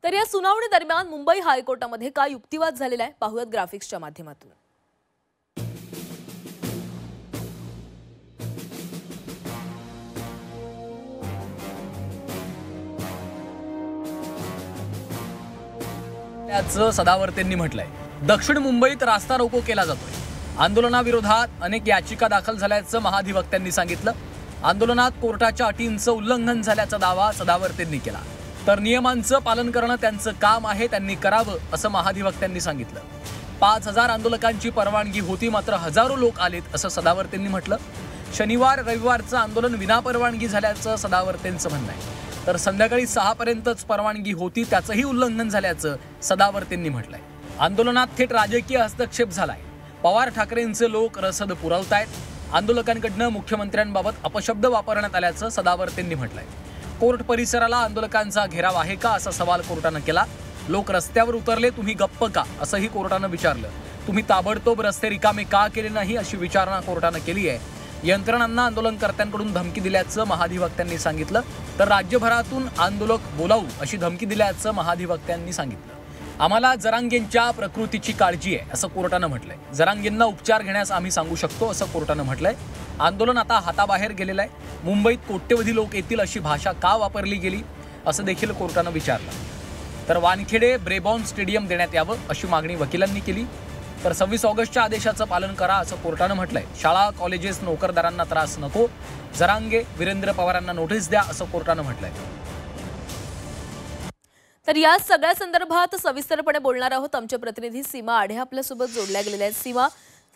तर या सुनावणी दरम्यान मुंबई हायकोर्टामध्ये काय युक्तिवाद झालेला आहे पाहूयात ग्राफिक्सच्या माध्यमातून। त्याचं सदावर्तेंनी म्हटलंय, दक्षिण मुंबईत रास्ता रोको केला जातोय। आंदोलनाविरोधात अनेक याचिका दाखल झाल्याचं महाधिवक्त्यांनी सांगितलं। आंदोलनात कोर्टाच्या अटींचं उल्लंघन झाल्याचा दावा सदावर्तेंनी केला, तर नियमांचं पालन करणं त्यांचं काम आहे, त्यांनी करावं असं महाधिवक्त्यांनी सांगितलं। 5000 आंदोलकांची परवानगी होती, मात्र हजारो लोक आलेत असं सदावर्तेंनी म्हटलं। शनिवार रविवारचं आंदोलन विनापरवानगी झाल्याचं सदावर्तेंचं म्हणणं आहे, तर संध्याकाळी 6 पर्यंतच परवानगी होती, त्याचंही उल्लंघन झाल्याचं सदावर्तेंनी म्हटलंय। आंदोलनात थेट राजकीय हस्तक्षेप झालाय। पवार ठाकरेंचे लोक रसद पुरवतायत। आंदोलकांकडनं मुख्यमंत्र्यांबाबत अपशब्द वापरण्यात आल्याचं सदावर्तेंनी म्हटलंय। कोर्ट परिसराला आंदोलकांचा घेराव आहे का असा सवाल कोर्टानं केला। लोक रस्त्यावर उतरले, तुम्ही गप्प का असंही कोर्टानं विचारलं। तुम्ही ताबडतोब रस्ते रिकामे का केले नाही अशी विचारणा कोर्टानं केली आहे। यंत्रणांना आंदोलनकर्त्यांकडून धमकी दिल्याचं महाधिवक्त्यांनी सांगितलं, तर राज्यभरातून आंदोलक बोलावू अशी धमकी दिल्याचं महाधिवक्त्यांनी सांगितलं। आम्हाला जरांगेंच्या प्रकृतीची काळजी आहे असं कोर्टानं म्हटलंय। जरांगेंना उपचार घेण्यास आम्ही सांगू शकतो असं कोर्टानं म्हटलंय। आंदोलन आता हाताबाहेर गेलेलं आहे। मुंबईत कोट्यवधी लोक येतील अशी भाषा का वापरली गेली असं देखील कोर्टानं विचारलं। तर वानखेडे ब्रेबॉर्न स्टेडियम देण्यात यावं अशी मागणी वकिलांनी केली। तर 26 ऑगस्टच्या आदेशाचं पालन करा असं कोर्टानं म्हटलंय। शाळा कॉलेजेस नोकरदारांना त्रास नको। जरांगे वीरेंद्र पवारांना नोटीस द्या असं कोर्टानं म्हटलंय। तर या सगळ्या संदर्भात सविस्तरपणे बोलणार आहोत। आमचे प्रतिनिधी सीमा आढे आपल्यासोबत जोडल्या गेलेल्या आहेत। सीमा,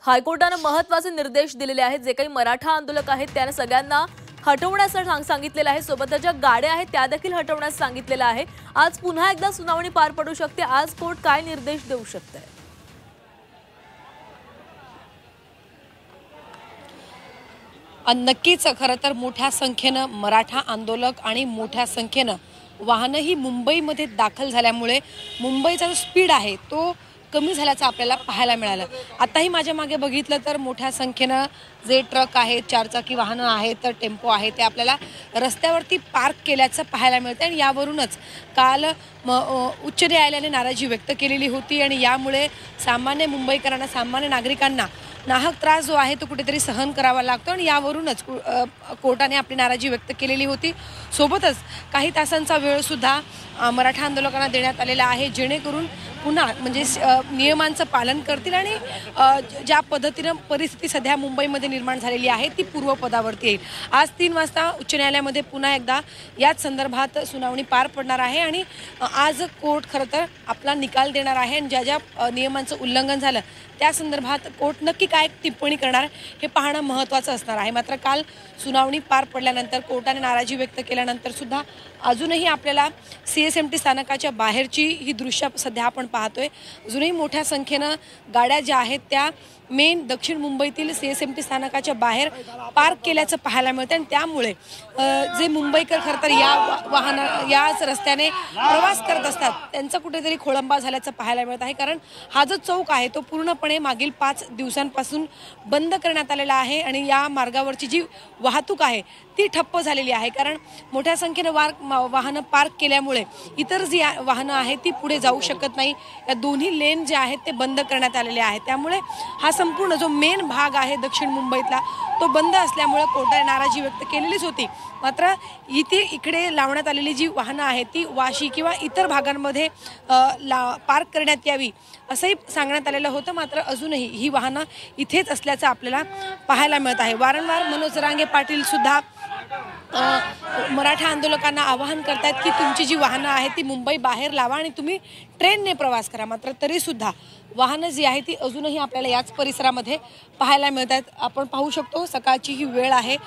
हायकोर्टाने महत्त्वाचे निर्देश दिलेले आहेत। जे काही मराठा आंदोलक आहेत त्यांना सगळ्यांना हटवण्यास सांगितलेलं आहे, सोबतच ज्या गाड्या आहेत त्या देखील हटवण्यास सांगितलेलं आहे। आज पुन्हा एकदा सुनावणी पार पडू शकते। आज कोर्ट काय निर्देश देऊ शकते? नक्कीच खरं तर मोठ्या संख्येनं मराठा आंदोलक आणि मोठ्या संख्येनं वाहनंही मुंबईमध्ये दाखल झाल्यामुळे मुंबईचा जो स्पीड आहे तो कमी झाल्याचं आपल्याला पाहायला मिळालं। आताही माझ्या मागे बघितलं तर मोठ्या संख्येनं जे ट्रक आहेत, चारचाकी वाहनं आहेत, तर टेम्पो आहे ते आपल्याला रस्त्यावरती पार्क केल्याचं पाहायला मिळतं। आणि यावरूनच काल उच्च न्यायालयाने नाराजी व्यक्त केलेली होती आणि यामुळे सामान्य मुंबईकरांना, सामान्य नागरिकांना नाहक त्रास जो आहे तो कुठेतरी सहन करावा लागतो आणि यावरूनच कोर्टाने आपली नाराजी व्यक्त केलेली होती। सोबतच काही तासांचा वेळसुद्धा मराठा आंदोलकांना देण्यात आलेला आहे, जेणेकरून पुन्हा म्हणजे नियमांचं पालन करतील आणि ज्या पद्धतीनं परिस्थिती सध्या मुंबईमध्ये निर्माण झालेली आहे ती पूर्वपदावरती येईल। आज 3 वाजता उच्च न्यायालयामध्ये पुन्हा एकदा याच संदर्भात सुनावणी पार पडणार आहे आणि आज कोर्ट खरं तर आपला निकाल देणार आहे आणि ज्या ज्या नियमांचं उल्लंघन झालं त्या संदर्भात कोर्ट नक्की काय टिप्पणी करणार हे पाहणं महत्त्वाचं असणार आहे। मात्र काल सुनावणी पार पडल्यानंतर कोर्टाने नाराजी व्यक्त केल्यानंतर सुद्धा अजूनही आपल्याला CSMT स्थानकाच्या बाहेरची ही दृश्य सध्या आपण पाहतोय। अजूनही मोठ्या संख्येनं गाड्या ज्या आहेत त्या मेन दक्षिण मुंबईतील CSMT स्थानकाच्या बाहेर पार्क केल्याचं पाहायला मिळतं आणि त्यामुळे जे मुंबईकर खरं तर याच रस्त्याने प्रवास करत असतात त्यांचा कुठेतरी खोळंबा झाल्याचं पाहायला मिळत आहे। कारण हा जो चौक आहे तो पूर्णपणे मागील 5 दिवसांपासून बंद करण्यात आलेला आहे आणि या मार्गावरची जी वाहतूक आहे ती ठप्प झालेली आहे। कारण मोठ्या संख्येनं वाहनं पार्क केल्यामुळे इतर जी वाहनं आहेत ती पुढे जाऊ शकत नाही। या दोन्ही लेन जे आहेत ते बंद करण्यात आलेले आहेत, त्यामुळे हा संपूर्ण जो मेन भाग आहे दक्षिण मुंबईतला तो बंद असल्यामुळे कोर्टाने नाराजी व्यक्त केलेलीच होती। मात्र इकडे लावण्यात आलेली जी वाहनं आहेत ती वाशी किंवा इतर भागांमध्ये पार्क करण्यात यावी असंही सांगण्यात आलेलं होतं। मात्र अजूनही ही वाहनं इथेच असल्याचं आपल्याला पाहायला मिळत आहे। वारंवार मनोज जरांगे पाटील सुद्धा मराठा आंदोलकांना आवाहन करतात की तुमची जी वाहनं आहेत ती मुंबई बाहेर लावा आणि तुम्ही ट्रेनने प्रवास करा। मात्र तरीसुद्धा वाहनं जी आहे ती अजूनही आपल्याला याच परिसरामध्ये पाहायला मिळतात। आपण पाहू शकतो सकाळची ही वेळ आहे,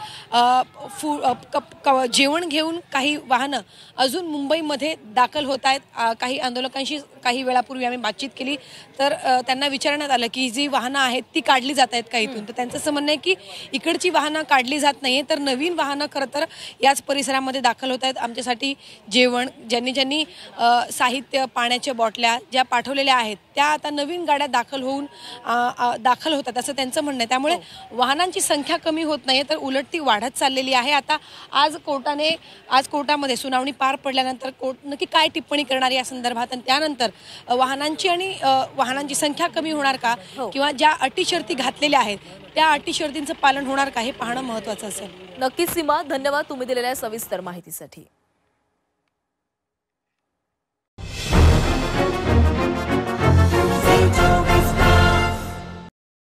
जेवण घेऊन काही वाहनं अजून मुंबईमध्ये दाखल होत आहेत। काही आंदोलकांशी काही वेळापूर्वी आम्ही बातचीत केली तर त्यांना विचारण्यात आलं की जी वाहनं आहेत ती काढली जात आहेत का इथून, तर त्यांचं असं म्हणणं आहे की इकडची वाहनं काढली जात नाही तर नवीन वाहनं खरं तर याच परिसरामध्ये दाखल होत आहेत। आमच्यासाठी जेवण ज्यांनी साहित्य, पाण्याच्या बॉटल्या ज्या पाठवलेल्या आहेत त्या आता नवीन नवीन गाड्या दाखल होतात असं त्यांचं म्हणणं आहे. त्यामुळे वाहनांची संख्या कमी होत नाहीये, तर उलट ती वाढत चाललेली आहे. आता आज कोर्टामध्ये सुनावणी पार पडल्यानंतर कोर्ट नक्की काय टिप्पणी करणार या संदर्भात, आणि त्यानंतर वाहनांची संख्या कमी होणार का, किंवा ज्या अटी शर्ती घातलेल्या आहेत त्या अटी शर्तींचं पालन होणार का, हे पाहणं महत्त्वाचं असेल. नक्कीच सीमा, धन्यवाद तुम्ही दिलेल्या सविस्तर माहितीसाठी.